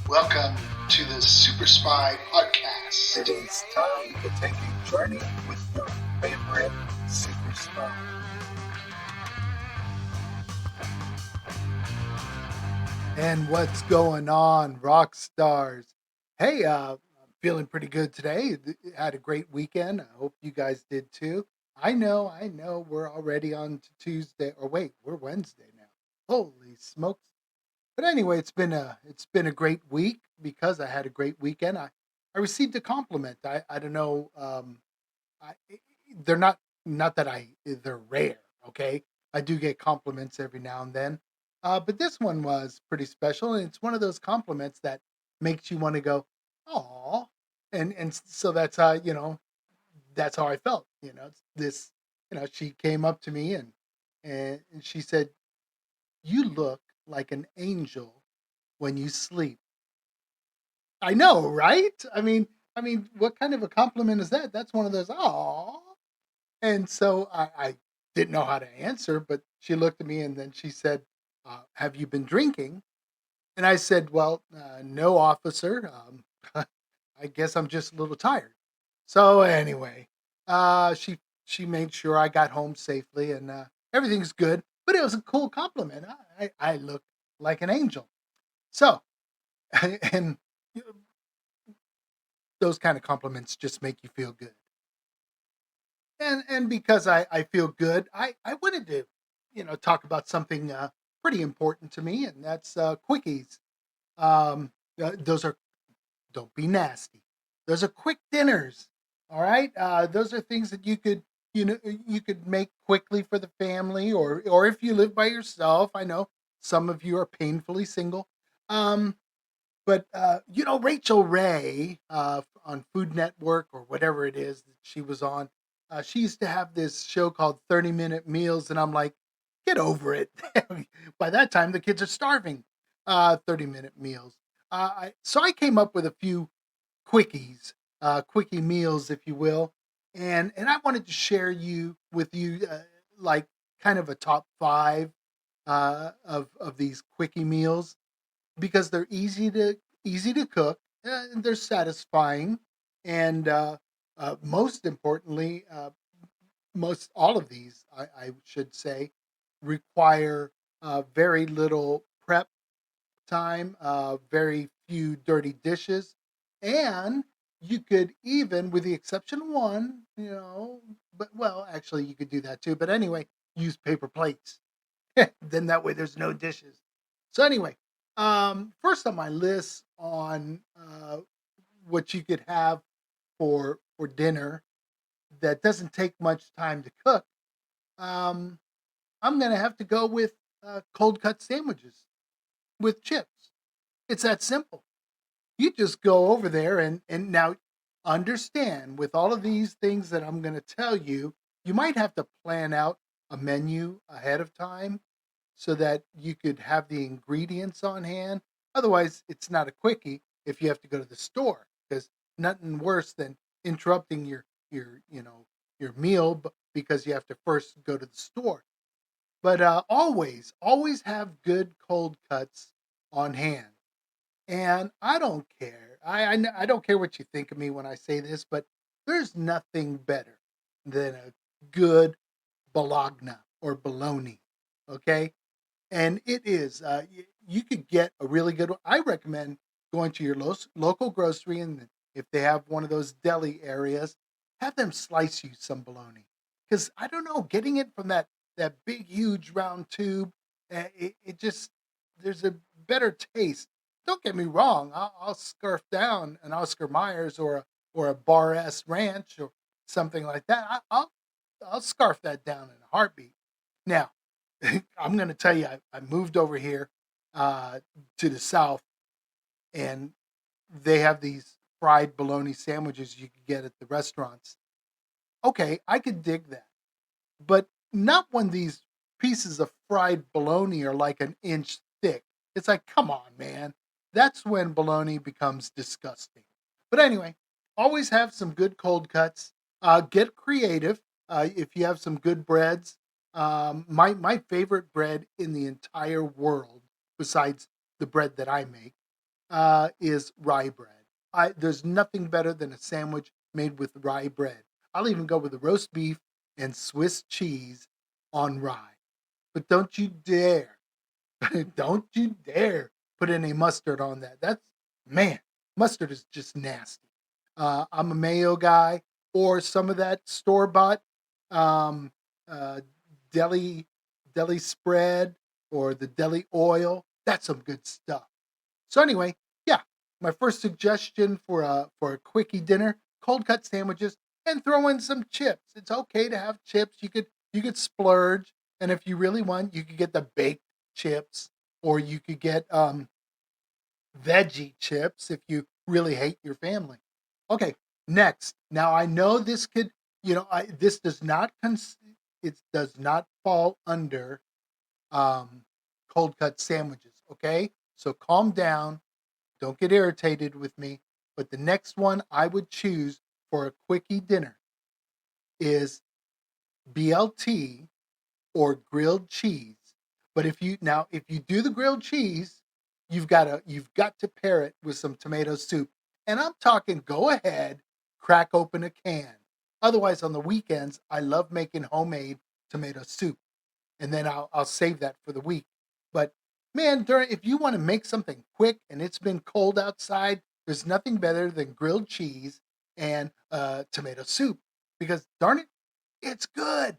Welcome to the Super Spy Podcast. It is time to take a journey with your favorite super spy. And what's going on, rock stars? Hey, I'm feeling pretty good today. Had a great weekend. I hope you guys did too. I know, we're already on to Tuesday, or wait, we're Wednesday now. Holy smokes. But anyway, it's been a great week because I had a great weekend. I received a compliment. I don't know. I, they're not that they're rare. Okay, I do get compliments every now and then, but this one was pretty special, and it's one of those compliments that makes you want to go, "Aw," and so that's how I felt. This, she came up to me and she said, "You look like an angel when you sleep." I know, right? I mean, what kind of a compliment is that? That's one of those, "Aw." And so I didn't know how to answer, but she looked at me and then she said, "Have you been drinking?" And I said, "Well, no, officer. I guess I'm just a little tired." So anyway, she made sure I got home safely and everything's good. But it was a cool compliment. I look like an angel. So, and you know, those kind of compliments just make you feel good. And because I feel good, I wanted to, talk about something pretty important to me, and that's quickies. Those are Don't be nasty. Those are quick dinners. All right, those are things that you could make quickly for the family, or if you live by yourself. I know some of you are painfully single. Um, but Rachel Ray on Food Network or whatever it is that she was on, she used to have this show called 30-Minute Meals, and I'm like, get over it. By that time, the kids are starving. 30-minute meals. So I came up with a few quickies, quickie meals, if you will, and I wanted to share with you like kind of a top five of these quickie meals because they're easy to cook, and they're satisfying, and most importantly, most all of these, I should say, require very little prep time, very few dirty dishes, and you could even, with the exception of one, but well, actually, you could do that too. But anyway, use paper plates. Then that way there's no dishes. So anyway, first on my list on what you could have for dinner that doesn't take much time to cook, um, I'm gonna have to go with cold cut sandwiches with chips. It's that simple. You just go over there and now understand with all of these things that I'm gonna tell you, you might have to plan out a menu ahead of time so that you could have the ingredients on hand. Otherwise, it's not a quickie if you have to go to the store because nothing worse than interrupting your meal because you have to first go to the store. But always have good cold cuts on hand. And I don't care. I don't care what you think of me when I say this, but there's nothing better than a good bologna or bologna. Okay, and it is. You could get a really good one. I recommend going to your local grocery, and if they have one of those deli areas, have them slice you some bologna. Because I don't know, getting it from that big, huge, round tube, it just there's a better taste. Don't get me wrong. I'll scarf down an Oscar Myers or a Bar S Ranch or something like that. I'll scarf that down in a heartbeat. Now, I'm going to tell you, I moved over here uh, to the South, and they have these fried bologna sandwiches you could get at the restaurants. Okay, I could dig that, but not when these pieces of fried bologna are like an inch thick. It's like, come on, man. That's when bologna becomes disgusting. But anyway, always have some good cold cuts. Get creative if you have some good breads. My favorite bread in the entire world, besides the bread that I make, is rye bread. There's nothing better than a sandwich made with rye bread. I'll even go with the roast beef and Swiss cheese on rye. But don't you dare, don't you dare put any mustard on that. Man, mustard is just nasty. I'm a mayo guy, or some of that store bought um, uh, deli deli spread or the deli oil. That's some good stuff. So anyway, yeah, my first suggestion for a quickie dinner: cold cut sandwiches and throw in some chips. It's okay to have chips. You could splurge, and if you really want, you could get the baked chips, or you could get veggie chips if you really hate your family. Okay, next. Now I know this could, this does not it does not fall under um, cold cut sandwiches. Okay, so calm down. Don't get irritated with me. But the next one I would choose for a quickie dinner is BLT or grilled cheese. But if you do the grilled cheese, you've got to pair it with some tomato soup. And I'm talking go ahead, crack open a can. Otherwise on the weekends, I love making homemade tomato soup. And then I'll save that for the week. But man, if you want to make something quick and it's been cold outside, there's nothing better than grilled cheese and tomato soup, because darn it, it's good.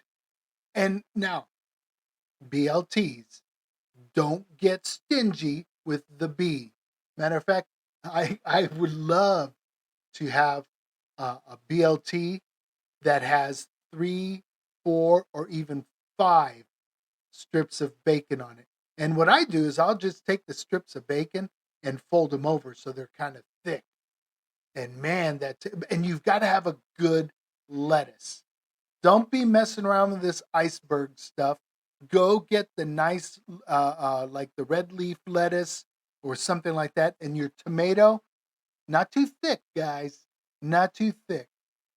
And now BLTs, don't get stingy with the B. Matter of fact, I would love to have a BLT that has 3, 4, or even 5 strips of bacon on it. And what I do is I'll just take the strips of bacon and fold them over so they're kind of thick. And man, and you've got to have a good lettuce. Don't be messing around with this iceberg stuff. Go get the nice, like the red leaf lettuce or something like that. And your tomato, not too thick, guys, not too thick.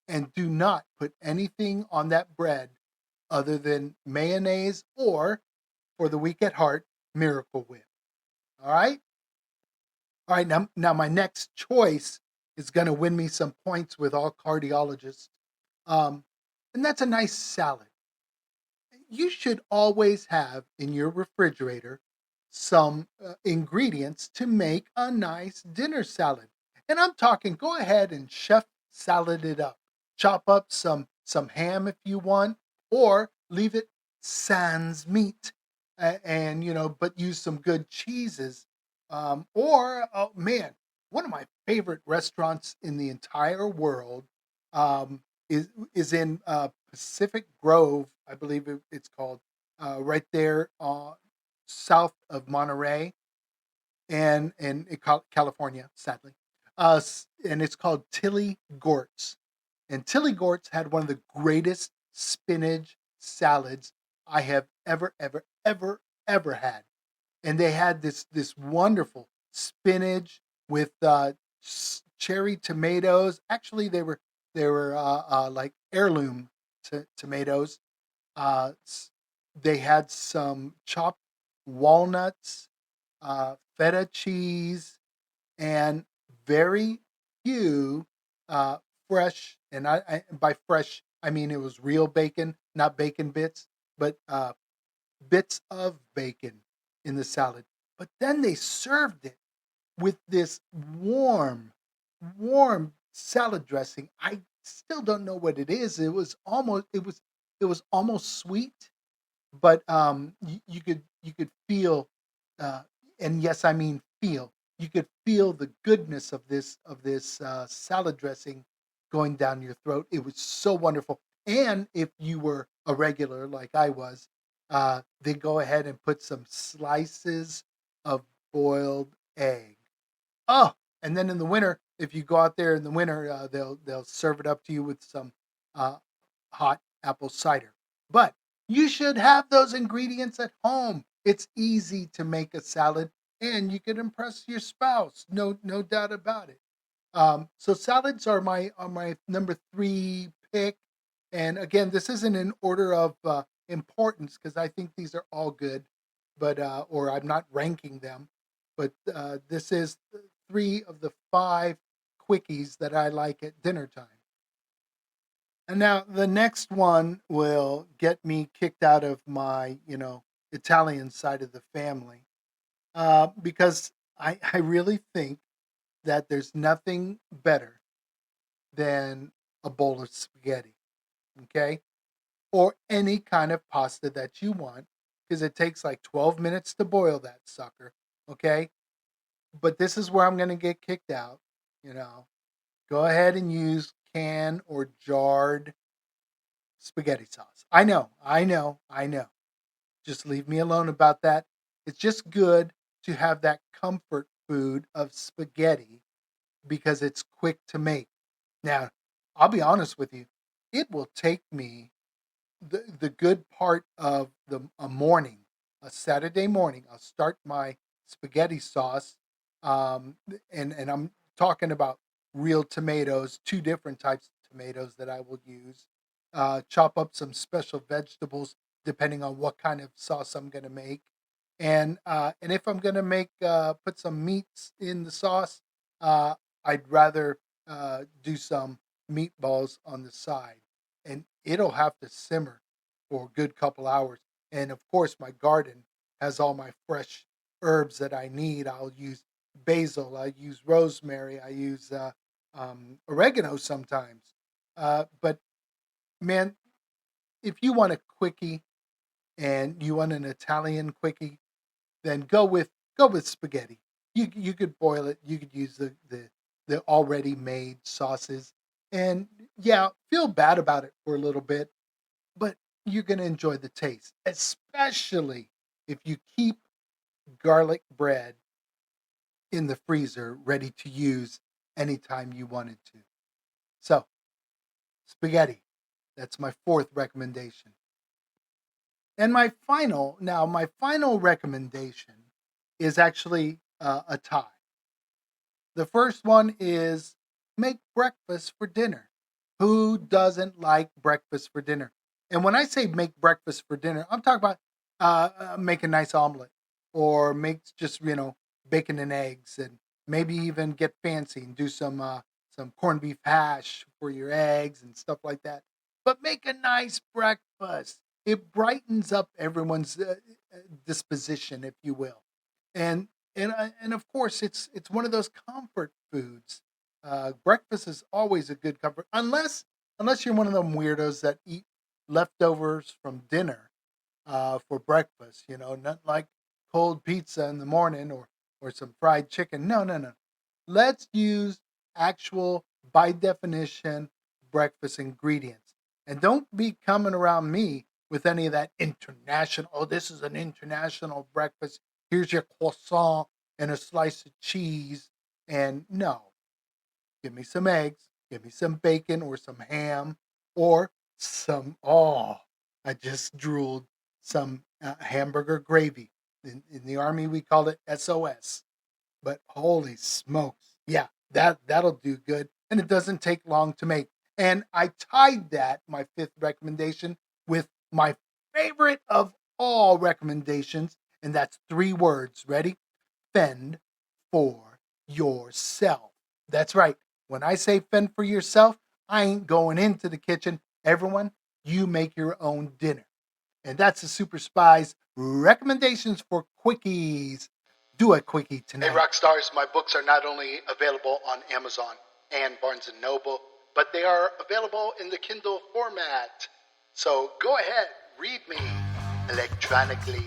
And do not put anything on that bread other than mayonnaise, or for the weak at heart, Miracle Whip. All right? All right, now my next choice is going to win me some points with all cardiologists. Um, and that's a nice salad. You should always have in your refrigerator some ingredients to make a nice dinner salad. And I'm talking, go ahead and chef salad it up. Chop up some ham if you want, or leave it sans meat, and but use some good cheeses. Or oh man, one of my favorite restaurants in the entire world um, is in Pacific Grove, I believe it's called, right there south of Monterey and California, sadly. And it's called Tilly Gort's. And Tilly Gort's had one of the greatest spinach salads I have ever had. And they had this wonderful spinach with cherry tomatoes. Actually, they were like heirloom tomatoes. Uh, they had some chopped walnuts, feta cheese, and very few fresh. And by fresh, I mean it was real bacon, not bacon bits, but bits of bacon in the salad. But then they served it with this warm salad dressing. I still don't know what it is. It was almost sweet, but you could feel, uh, and yes, I mean feel. You could feel the goodness of this salad dressing going down your throat. It was so wonderful. And if you were a regular like I was, they go ahead and put some slices of boiled egg. Oh, and then in the winter, if you go out there in the winter, they'll serve it up to you with some uh, hot apple cider. But you should have those ingredients at home. It's easy to make a salad, and you can impress your spouse. No doubt about it. So salads are my number three pick. And again, this isn't in order of importance, because I think these are all good, but or I'm not ranking them, but this is 3 of the 5 quickies that I like at dinner time. And now the next one will get me kicked out of my, Italian side of the family, because I really think that there's nothing better than a bowl of spaghetti, okay? Or any kind of pasta that you want, because it takes like 12 minutes to boil that sucker, okay? But this is where I'm going to get kicked out, you know. Go ahead and use canned or jarred spaghetti sauce. I know. Just leave me alone about that. It's just good to have that comfort food of spaghetti because it's quick to make. Now, I'll be honest with you, it will take me the good part of a morning, a Saturday morning. I'll start my spaghetti sauce, um, and I'm talking about real tomatoes, 2 different types of tomatoes that I will use. Chop up some special vegetables depending on what kind of sauce I'm going to make, and if I'm going to make put some meats in the sauce, uh, I'd rather do some meatballs on the side, and it'll have to simmer for a good couple hours. And of course, my garden has all my fresh herbs that I need. I'll use basil, I use rosemary, I use oregano sometimes. But man, if you want a quickie and you want an Italian quickie, then go with spaghetti. You could boil it. You could use the already made sauces, and yeah, feel bad about it for a little bit, but you're gonna enjoy the taste, especially if you keep garlic bread in the freezer ready to use anytime you wanted to. So spaghetti. That's my fourth recommendation. And my final recommendation is actually a tie. The first one is make breakfast for dinner. Who doesn't like breakfast for dinner? And when I say make breakfast for dinner, I'm talking about make a nice omelet or make just, bacon and eggs, and maybe even get fancy and do some corned beef hash for your eggs and stuff like that. But make a nice breakfast. It brightens up everyone's disposition, if you will. And and of course, it's one of those comfort foods. Breakfast is always a good comfort, unless you're one of them weirdos that eat leftovers from dinner for breakfast. Not like cold pizza in the morning or some fried chicken. No, no, no. Let's use actual, by definition, breakfast ingredients, and don't be coming around me with any of that international. Oh, this is an international breakfast. Here's your croissant and a slice of cheese. And no, give me some eggs, give me some bacon or some ham or I just drooled, some hamburger gravy. In the Army, we called it SOS. But holy smokes. Yeah, that'll do good. And it doesn't take long to make. And I tied that, my fifth recommendation, with my favorite of all recommendations, and that's 3 words. Ready? Fend for yourself. That's right. When I say fend for yourself, I ain't going into the kitchen. Everyone, you make your own dinner. And that's the Super Spies recommendations for quickies. Do a quickie Hey, tonight. rock stars, my books are not only available on Amazon and Barnes & Noble, but they are available in the Kindle format. So go ahead, read me electronically.